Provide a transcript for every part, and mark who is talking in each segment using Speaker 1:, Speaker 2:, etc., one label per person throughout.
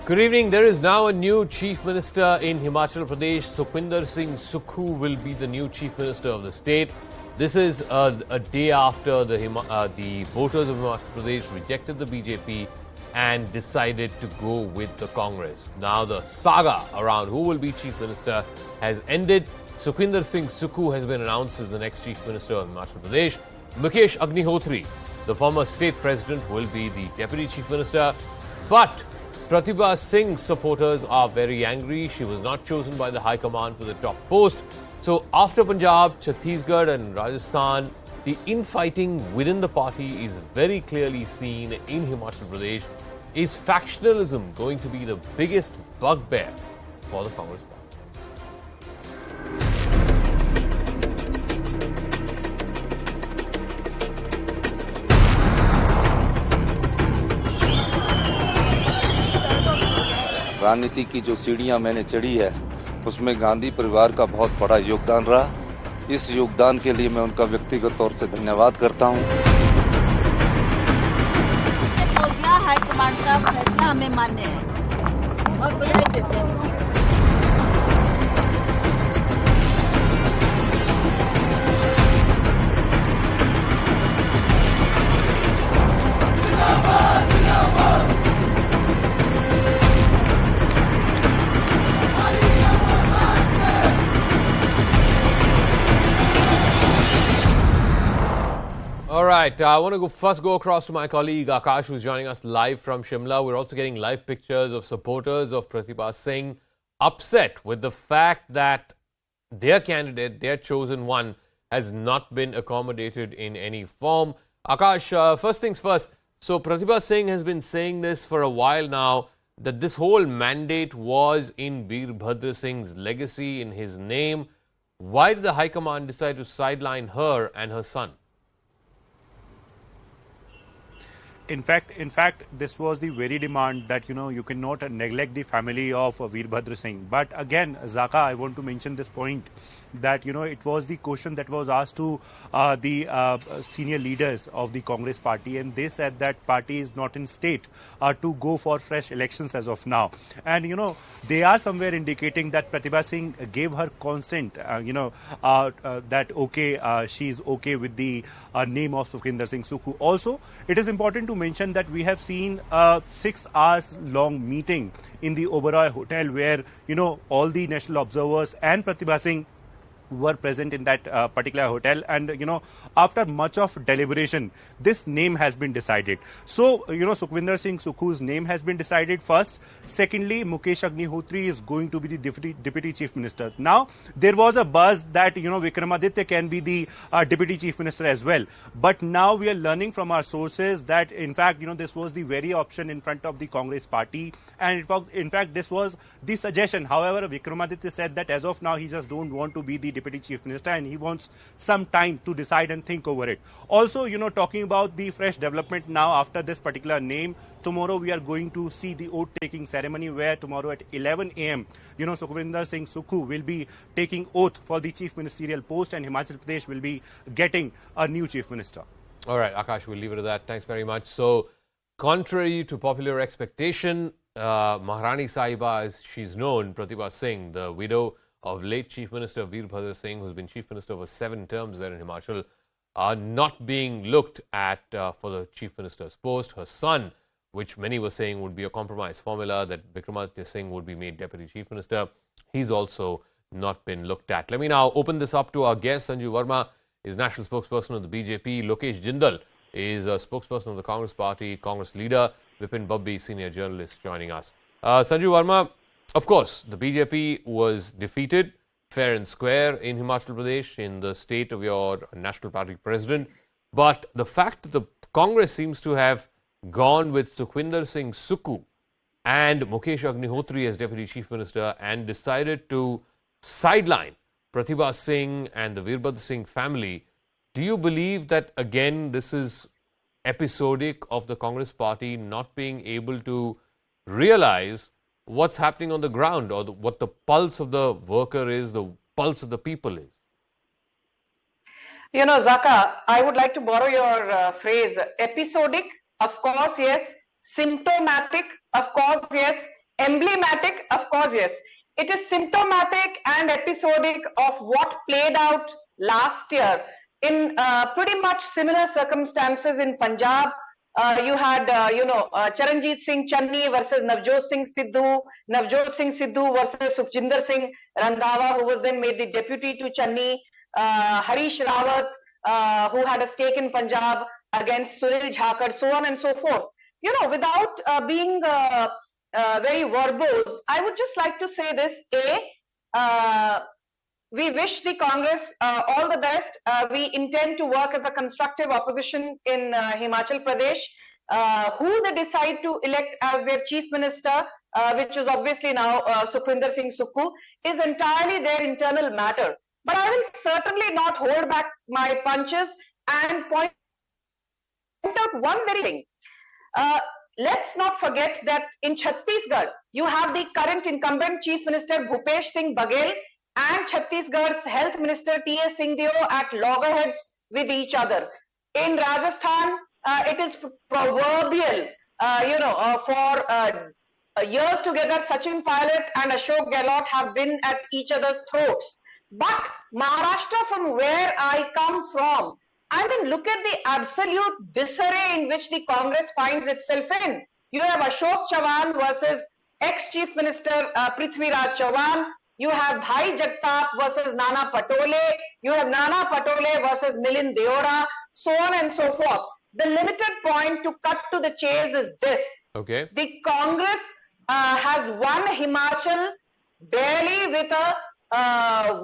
Speaker 1: Good evening. There is now a new Chief Minister in Himachal Pradesh. Sukhwinder Singh Sukhu will be the new Chief Minister of the state. This is a day after the voters of Himachal Pradesh rejected the BJP and decided to go with the Congress. Now the saga around who will be Chief Minister has ended. Sukhwinder Singh Sukhu has been announced as the next Chief Minister of Himachal Pradesh. Lokesh Jindal, the former state president, will be the Deputy Chief Minister. But Pratibha Singh's supporters are very angry. She was not chosen by the High Command for the top post. So after Punjab, Chhattisgarh and Rajasthan, the infighting within the party is very clearly seen in Himachal Pradesh. Is factionalism going to be the biggest bugbear for the Congress party?
Speaker 2: राजनीति की जो सीढ़ियां मैंने चढ़ी है उसमें गांधी परिवार का बहुत बड़ा योगदान रहा। इस योगदान के लिए मैं उनका व्यक्तिगत तौर से धन्यवाद करता हूं।
Speaker 3: हाईकमांड का फैसला हमें मान्य है और बधाई देते हैं। ठीक है।
Speaker 1: All right, I want to first go across to my colleague Akash, who's joining us live from Shimla. We're also getting live pictures of supporters of Pratibha Singh upset with the fact that their candidate, their chosen one, has not been accommodated in any form. Akash, first things first. So Pratibha Singh has been saying this for a while now, that this whole mandate was in Veerbhadra Singh's legacy, in his name. Why did the High Command decide to sideline her and her son?
Speaker 4: In fact, this was the very demand that, you cannot neglect the family of Veerbhadra Singh. But again, Zaka, I want to mention this point that, it was the question that was asked to the senior leaders of the Congress party, and they said that party is not in state to go for fresh elections as of now. And, they are somewhere indicating that Pratibha Singh gave her consent, that okay, she's okay with the name of Sukhwinder Singh Sukhu. Also, it is important to mention that we have seen a 6 hours long meeting in the Oberoi Hotel where, all the national observers and Pratibha Singh were present in that particular hotel, and after much of deliberation this name has been decided. So Sukhwinder Singh Sukhu's name has been decided first. Secondly, Mukesh Agnihotri is going to be the deputy chief minister. Now there was a buzz that Vikramaditya can be the deputy chief minister as well, but now we are learning from our sources that in fact this was the very option in front of the Congress party, and in fact this was the suggestion. However, Vikramaditya said that as of now he just don't want to be the deputy chief minister and he wants some time to decide and think over it. Also, talking about the fresh development now after this particular name, tomorrow we are going to see the oath taking ceremony where tomorrow at 11 a.m. Sukhwinder Singh Sukhu will be taking oath for the chief ministerial post, and Himachal Pradesh will be getting a new chief minister.
Speaker 1: All right, Akash, we'll leave it at that. Thanks very much. So, contrary to popular expectation, Maharani Sahiba, as she's known, Pratibha Singh, the widow of late Chief Minister Veerbhadra Singh, who's been Chief Minister for 7 terms there in Himachal, are not being looked at for the Chief Minister's post. Her son, which many were saying would be a compromise formula, that Vikramaditya Singh would be made Deputy Chief Minister, he's also not been looked at. Let me now open this up to our guest. Sanju Verma is national spokesperson of the BJP. Lokesh Jindal is a spokesperson of the Congress party. Congress leader Vipin Pubby, senior journalist, joining us. Sanju Verma, of course, the BJP was defeated fair and square in Himachal Pradesh, in the state of your national party president. But the fact that the Congress seems to have gone with Sukhwinder Singh Sukhu and Mukesh Agnihotri as Deputy Chief Minister and decided to sideline Pratibha Singh and the Veerbhadra Singh family, do you believe that again this is episodic of the Congress party not being able to realize what's happening on the ground, or what the pulse of the worker is, the pulse of the people is?
Speaker 5: Zaka, I would like to borrow your phrase, episodic, of course, yes. Symptomatic, of course, yes. Emblematic, of course, yes. It is symptomatic and episodic of what played out last year in pretty much similar circumstances in Punjab. You had, Charanjit Singh Channi versus Navjot Singh Sidhu versus Sukhwinder Singh Randhawa, who was then made the deputy to Channi, Harish Rawat, who had a stake in Punjab, against Sunil Jhakar, so on and so forth. Without being very verbose, I would just like to say this. We wish the Congress all the best. We intend to work as a constructive opposition in Himachal Pradesh. Who they decide to elect as their chief minister, which is obviously now Sukhwinder Singh Sukhu, is entirely their internal matter. But I will certainly not hold back my punches and point out one very thing. Let's not forget that in Chhattisgarh, you have the current incumbent Chief Minister Bhupesh Singh Baghel and Chhattisgarh's Health Minister T.S. Singhdeo at loggerheads with each other. In Rajasthan, it is proverbial, for years together, Sachin Pilot and Ashok Gehlot have been at each other's throats. But Maharashtra, from where I come from, I mean, look at the absolute disarray in which the Congress finds itself in. You have Ashok Chavan versus ex-Chief Minister Prithviraj Chavan. You have Bhai Jagtap versus Nana Patole. You have Nana Patole versus Milind Deora, so on and so forth. The limited point to cut to the chase is this.
Speaker 1: Okay.
Speaker 5: The Congress has won Himachal barely with a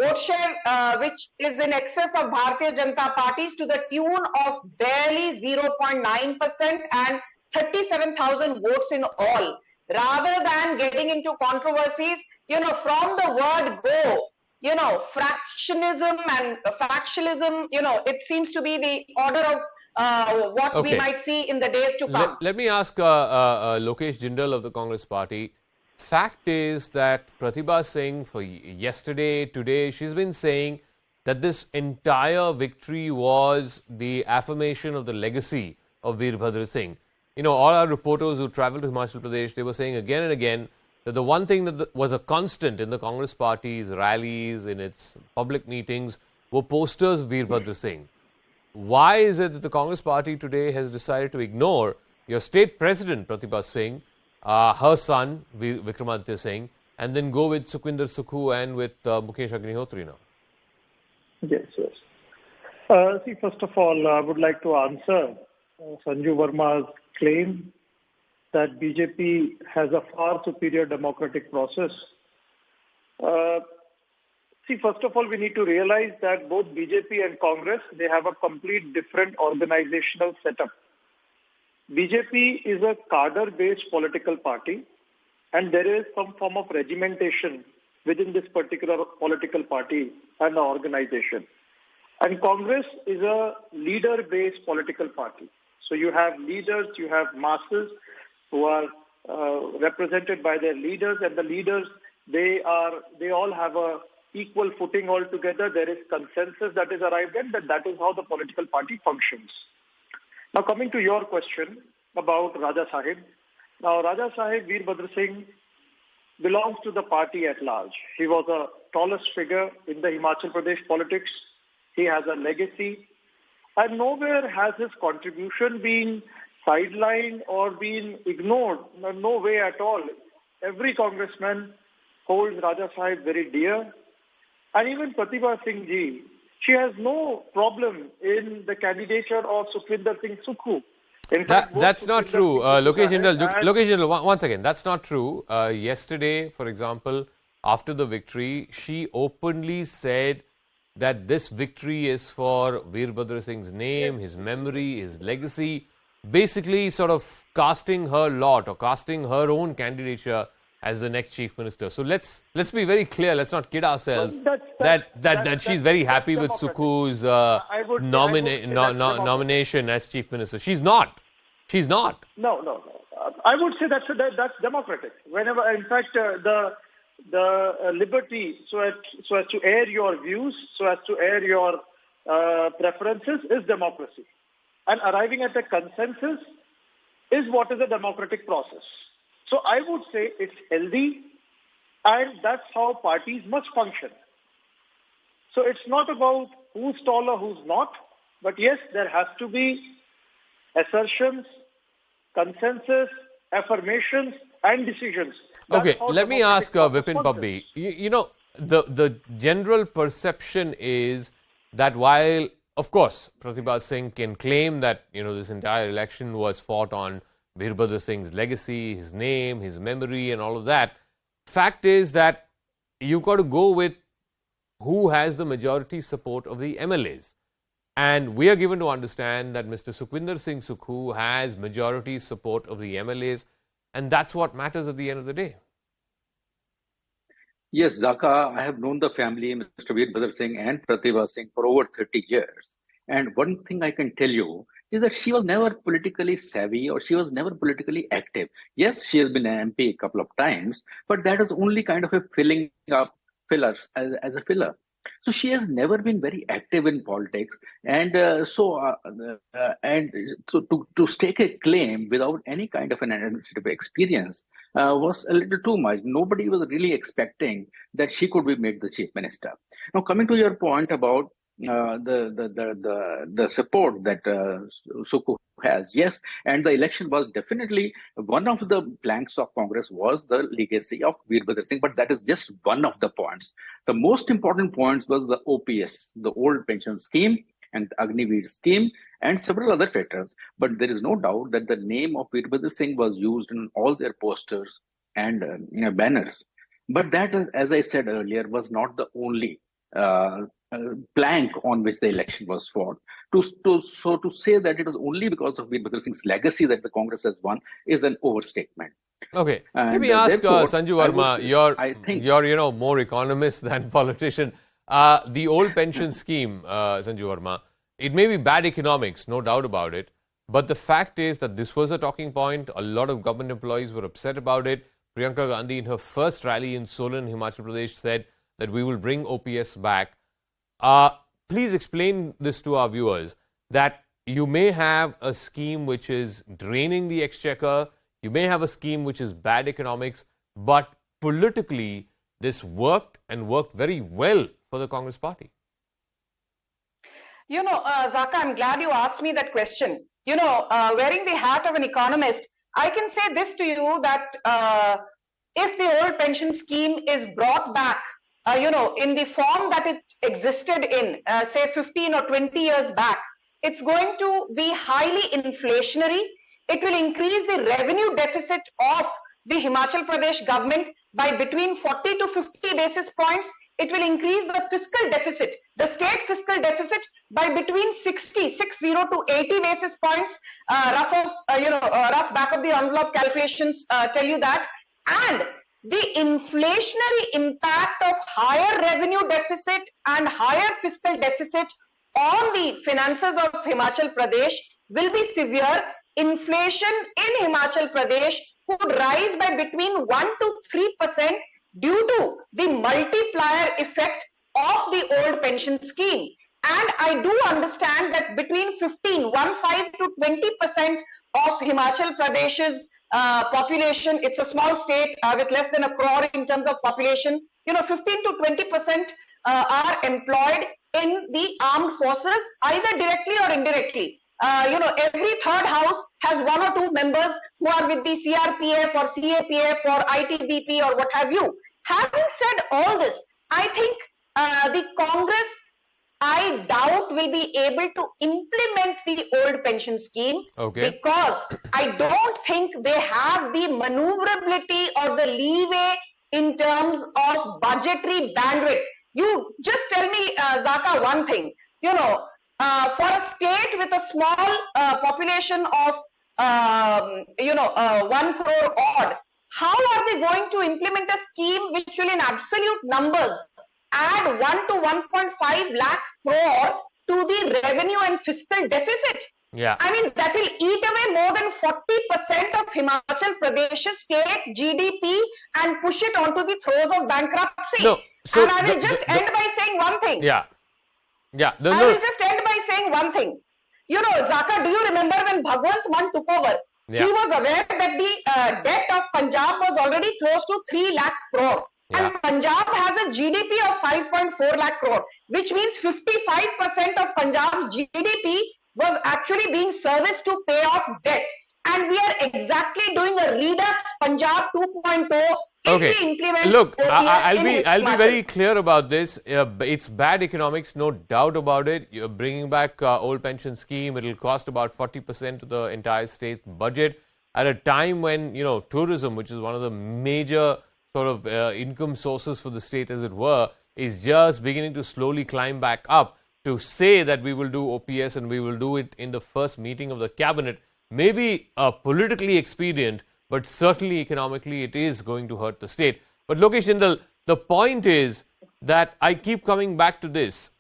Speaker 5: vote share which is in excess of Bharatiya Janata Party's to the tune of barely 0.9% and 37,000 votes in all. Rather than getting into controversies, from the word go, fractionism and factionalism, it seems to be the order of what we might see in the days to come.
Speaker 1: Let me ask Lokesh Jindal of the Congress Party. Fact is that Pratibha Singh, for yesterday, today, she's been saying that this entire victory was the affirmation of the legacy of Veerbhadra Singh. All our reporters who traveled to Himachal Pradesh, they were saying again and again that the one thing that was a constant in the Congress Party's rallies, in its public meetings, were posters of Veerbhadra Singh. Why is it that the Congress Party today has decided to ignore your state president, Pratibha Singh, her son, Vikramaditya Singh, and then go with Sukhwinder Sukhu and with Mukesh Agnihotri now?
Speaker 6: Yes. See, first of all, I would like to answer Sanju Verma's claim that BJP has a far superior democratic process. See, first of all, we need to realize that both BJP and Congress, they have a complete different organizational setup. BJP is a cardre-based political party, and there is some form of regimentation within this particular political party and the organization. And Congress is a leader-based political party. So you have leaders, you have masses who are represented by their leaders, and the leaders, they all have a equal footing altogether. There is consensus that is arrived at, that is how the political party functions. Now, coming to your question about Raja Sahib. Now, Raja Sahib Veerbhadra Singh belongs to the party at large. He was a tallest figure in the Himachal Pradesh politics. He has a legacy. And nowhere has his contribution been sidelined or been ignored. No way at all. Every congressman holds Raja Sahib very dear. And even Pratibha Singh ji, she has no problem in the candidature of Sukhwinder Singh Sukhu. In fact,
Speaker 1: that's not true. Lokesh Jindal, one second. That's not true. Yesterday, for example, after the victory, she openly said that this victory is for Veerbhadra Singh's name, his memory, his legacy, basically sort of casting her lot or casting her own candidature as the next chief minister. So let's be very clear. Let's not kid ourselves that she's very happy with Sukhu's nomination as chief minister. She's not.
Speaker 6: No. I would say that's democratic. Whenever, in fact, the liberty so as to air your views, so as to air your preferences is democracy. And arriving at a consensus is what is a democratic process. So I would say it's healthy, and that's how parties must function. So it's not about who's taller, who's not, but yes, there has to be assertions, consensus, affirmations, and decisions. That's
Speaker 1: Okay,
Speaker 6: how
Speaker 1: let me
Speaker 6: democratic
Speaker 1: ask
Speaker 6: process
Speaker 1: Vipin
Speaker 6: functions.
Speaker 1: Pubby. You know, the general perception is that while, of course, Pratibha Singh can claim that, you know, this entire election was fought on Veerbhadra Singh's legacy, his name, his memory, and all of that, fact is that you've got to go with who has the majority support of the MLAs. And we are given to understand that Mr. Sukhwinder Singh Sukhu has majority support of the MLAs, and that's what matters at the end of the day.
Speaker 7: Yes, Zaka, I have known the family, Mr. Veerbhadra Singh and Pratibha Singh, for over 30 years. And one thing I can tell you is that she was never politically savvy or she was never politically active. Yes, she has been an MP a couple of times, but that is only kind of a filling up fillers as a filler. So she has never been very active in politics, and so to stake a claim without any kind of an administrative experience was a little too much. Nobody was really expecting that she could be made the chief minister. Now, coming to your point about the support that Sukhu has, yes, and the election was definitely one of the planks of Congress was the legacy of Veerbhadra Singh, but that is just one of the points. The most important points was the OPS, the old pension scheme, and the Agniveer scheme, and several other factors. But there is no doubt that the name of Veerbhadra Singh was used in all their posters and banners. But that, as I said earlier, was not the only plank on which the election was fought. So to say that it was only because of Veerbhadra Singh's legacy that the Congress has won is an overstatement.
Speaker 1: Okay,
Speaker 7: And
Speaker 1: let me ask
Speaker 7: therefore,
Speaker 1: Sanju
Speaker 7: I would
Speaker 1: Verma.
Speaker 7: say-
Speaker 1: You're more economist than politician. The old pension scheme, Sanju Verma, it may be bad economics, no doubt about it. But the fact is that this was a talking point. A lot of government employees were upset about it. Priyanka Gandhi, in her first rally in Solan, Himachal Pradesh, said that we will bring OPS back. Please explain this to our viewers, that you may have a scheme which is draining the exchequer, you may have a scheme which is bad economics, but politically this worked and worked very well for the Congress party.
Speaker 5: You know, Zaka, I'm glad you asked me that question. You know, wearing the hat of an economist, I can say this to you that if the old pension scheme is brought back, in the form that it existed in, say 15 or 20 years back, it's going to be highly inflationary. It will increase the revenue deficit of the Himachal Pradesh government by between 40 to 50 basis points. It will increase the fiscal deficit, the state fiscal deficit, by between 60 to 80 basis points. Rough back of the envelope calculations tell you that. And the inflationary impact of higher revenue deficit and higher fiscal deficit on the finances of Himachal Pradesh will be severe. Inflation in Himachal Pradesh could rise by between 1 to 3% due to the multiplier effect of the old pension scheme. And I do understand that between 15 to 20% of Himachal Pradesh's population, it's a small state with less than a crore in terms of population, 15 to 20% are employed in the armed forces, either directly or indirectly. Every third house has 1 or 2 members who are with the CRPF or CAPF or ITBP or what have you. Having said all this, I think the Congress, I doubt, will be able to implement the old pension scheme, because I don't think they have the maneuverability or the leeway in terms of budgetary bandwidth. You just tell me, Zaka, one thing. For a state with a small population of 1 crore odd, how are they going to implement a scheme which will in absolute numbers add 1 to 1.5 lakh crore to the revenue and fiscal deficit?
Speaker 1: Yeah.
Speaker 5: I mean, that will eat away more than 40% of Himachal Pradesh's state GDP and push it onto the throes of bankruptcy.
Speaker 1: No, so
Speaker 5: and I will just end by saying one thing.
Speaker 1: Yeah.
Speaker 5: I will just end by saying one thing. Zaka, do you remember when Bhagwant Mann took over?
Speaker 1: Yeah.
Speaker 5: He was aware that the debt of Punjab was already close to 3 lakh crore.
Speaker 1: Yeah.
Speaker 5: And Punjab has a GDP of 5.4 lakh crore, which means 55% of Punjab's GDP was actually being serviced to pay off debt. And we are exactly doing a Redux Punjab 2.0.
Speaker 1: Okay. Look, I'll be
Speaker 5: Himachal.
Speaker 1: very clear about this. It's bad economics, no doubt about it. You're bringing back old pension scheme. It'll cost about 40% of the entire state budget at a time when, you know, tourism, which is one of the major sort of income sources for the state, as it were, is just beginning to slowly climb back up. To say that we will do OPS and we will do it in the first meeting of the cabinet may be politically expedient, but certainly economically it is going to hurt the state. But Lokesh Jindal, the point is that I keep coming back to this.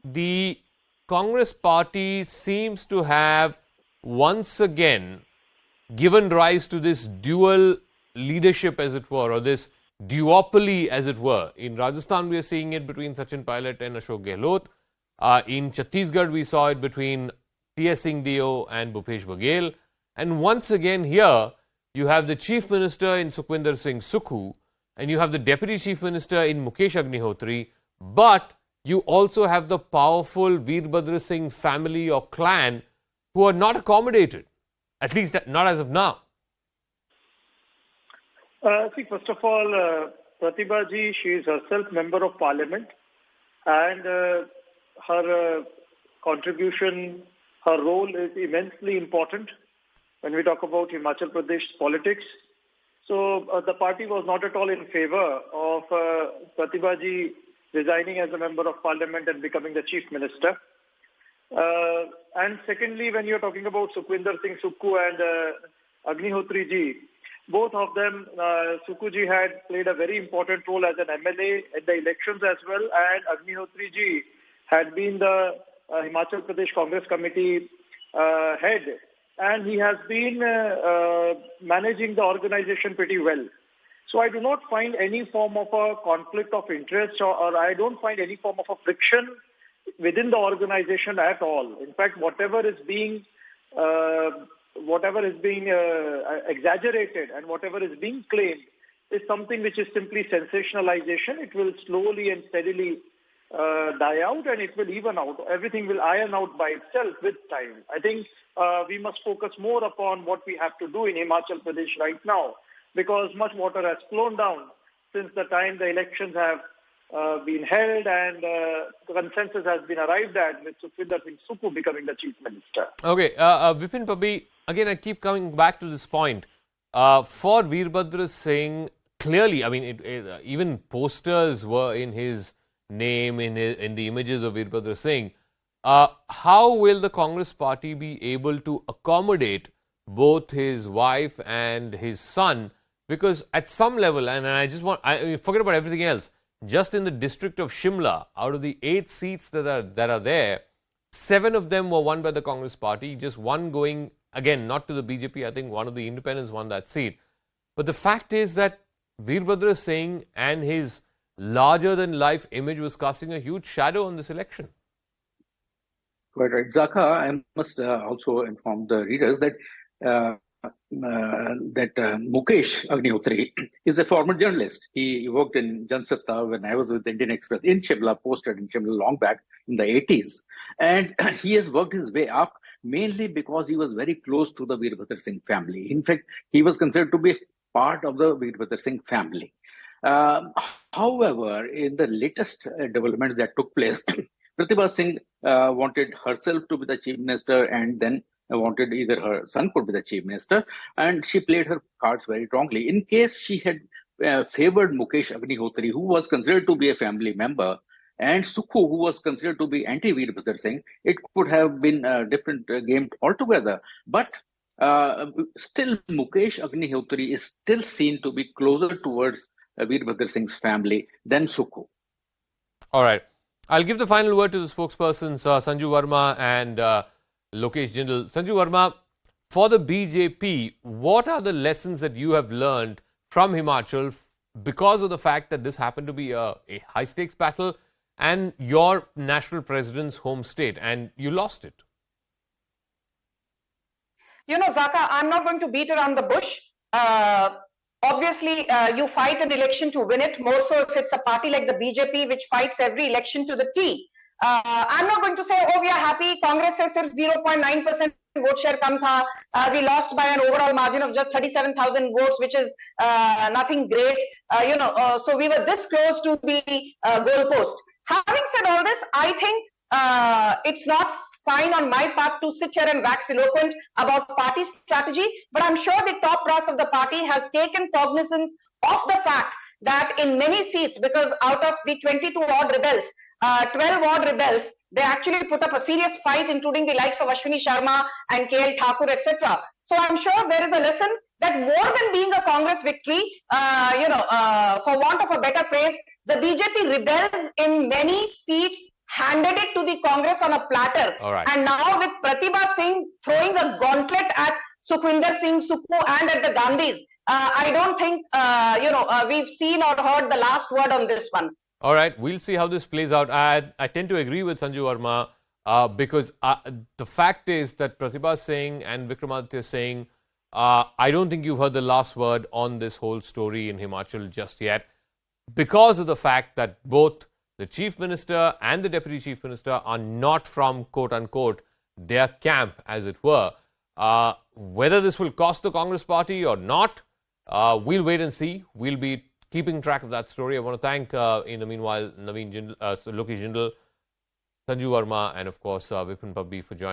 Speaker 1: The Congress party seems to have once again given rise to this dual leadership, as it were, or this duopoly, as it were. In Rajasthan, we are seeing it between Sachin Pilot and Ashok Gehlot. In Chhattisgarh, we saw it between T.S. Singh Dio and Bhupesh Baghel. And once again here, you have the Chief Minister in Sukhwinder Singh Sukhu, and you have the Deputy Chief Minister in Mukesh Agnihotri, but you also have the powerful Veerbhadra Singh family or clan who are not accommodated, at least not as of now.
Speaker 6: See, first of all, Pratibha ji, she is herself member of parliament, and her contribution, her role is immensely important when we talk about Himachal Pradesh politics. So the party was not at all in favor of Pratibha ji resigning as a member of parliament and becoming the chief minister. And secondly, when you're talking about Sukhwinder Singh Sukhu and Agnihotri ji, both of them, Sukhu ji had played a very important role as an MLA at the elections as well, and Agnihotri ji had been the Himachal Pradesh Congress Committee head, and he has been managing the organization pretty well. So I do not find any form of a conflict of interest, or I don't find any form of a friction within the organization at all. In fact, whatever is being exaggerated and whatever is being claimed is something which is simply sensationalization. It will slowly and steadily die out, and it will even out. Everything will iron out by itself with time. I think we must focus more upon what we have to do in Himachal Pradesh right now, because much water has flown down since the time the elections have been held and consensus has been arrived at with Sukhwinder Singh Sukhu becoming the chief minister.
Speaker 1: Okay, Vipin Pubby, again I keep coming back to this point. For Veerbhadra Singh, clearly, I mean, even posters were in his name, in the images of Veerbhadra Singh. How will the Congress party be able to accommodate both his wife and his son? Because at some level, and I just want, forget about everything else, just in the district of Shimla, out of the 8 seats that are there, 7 of them were won by the Congress party, just one going, again, not to the BJP. I think one of the independents won that seat. But the fact is that Veerbhadra Singh and his larger-than-life image was casting a huge shadow on this election.
Speaker 7: Quite right. Zaka, I must also inform the readers that Mukesh Agnihotri is a former journalist. He worked in Jansatta when I was with the Indian Express in Shimla, posted in Shimla long back in the 80s. And he has worked his way up mainly because he was very close to the Veerbhadra Singh family. In fact, he was considered to be part of the Veerbhadra Singh family. However, in the latest developments that took place, Pratibha Singh wanted herself to be the chief minister and then wanted either her son could be the chief minister, and she played her cards very strongly. In case she had favored Mukesh Agnihotri, who was considered to be a family member, and Sukhu, who was considered to be anti-Veerbhadra Singh, it could have been a different game altogether. But still, Mukesh Agnihotri is still seen to be closer towards Veerbhadra Singh's family than Sukhu.
Speaker 1: All right. I'll give the final word to the spokespersons, Sanju Verma and Lokesh Jindal. Sanju Verma, for the BJP, what are the lessons that you have learned from Himachal because of the fact that this happened to be a high-stakes battle and your national president's home state, and you lost it?
Speaker 5: Zaka, I'm not going to beat around the bush. Obviously, you fight an election to win it, more so if it's a party like the BJP, which fights every election to the T. I'm not going to say, oh, we are happy, Congress says 0.9% vote share kam tha. We lost by an overall margin of just 37,000 votes, which is nothing great. So we were this close to the goalpost. Having said all this, I think it's not fine on my part to sit here and wax eloquent about party strategy, but I'm sure the top brass of the party has taken cognizance of the fact that in many seats, because out of the 22 odd rebels, 12 odd rebels, they actually put up a serious fight, including the likes of Ashwini Sharma and KL Thakur, etc. So I'm sure there is a lesson that more than being a Congress victory, for want of a better phrase, the BJP rebels in many seats handed it to the Congress on a platter.
Speaker 1: All right.
Speaker 5: And now with Pratibha Singh throwing a gauntlet at Sukhwinder Singh Sukhu and at the Gandhis, I don't think, we've seen or heard the last word on this one.
Speaker 1: All right, we'll see how this plays out. I tend to agree with Sanju Verma because the fact is that Pratibha Singh and Vikramaditya Singh, I don't think you've heard the last word on this whole story in Himachal just yet, because of the fact that both the Chief Minister and the Deputy Chief Minister are not from, quote-unquote, their camp, as it were. Whether this will cost the Congress party or not, we'll wait and see. We'll be keeping track of that story. I want to thank, in the meanwhile, Lokesh Jindal, Sanju Verma, and, of course, Vipin Pubby for joining.